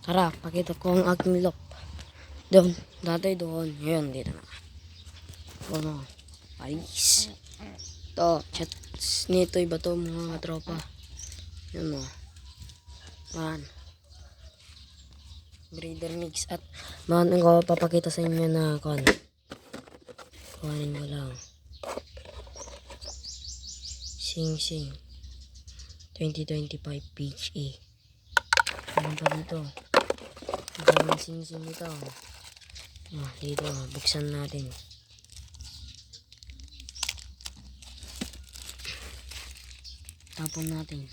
Tara, pakita ko ang aking loop. Doon, dati doon. Ngayon, dito na. Ano, ayos. Ito, chats nito iba to mga tropa. Yun o. Man. Breeder mix at man ko papakita sa inyo na kuhanin ko lang. Sing Sing 2025 PHA. Ano pa dito? Daming Sing Sing dito. Dito, buksan natin. Tapon natin.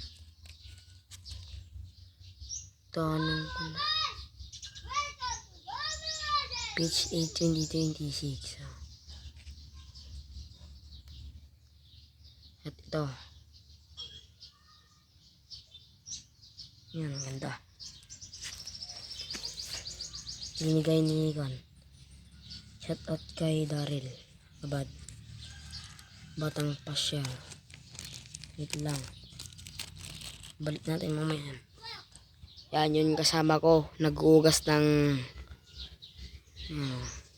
Ito, anong PHA 2026. At ito. Yan, ganda. Binigay ni Nikon. Shout out kay Daryl Abad. Batang Pasya. Wait lang. Balik natin mamaya. Yan yun kasama ko. Nag-uugas ng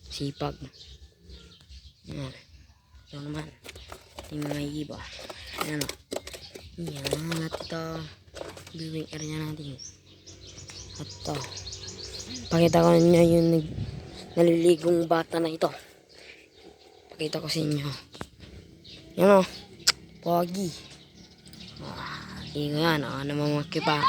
sipag. Yan. Ito naman. Yung mga iba. Yan o. Yan. At ito. Viewing area natin. At ito. Pakita ko ninyo yung naliligong bata na ito. Pakita ko sa inyo. Yan o. Pogi. Hindi nga yan. Namamaki pa.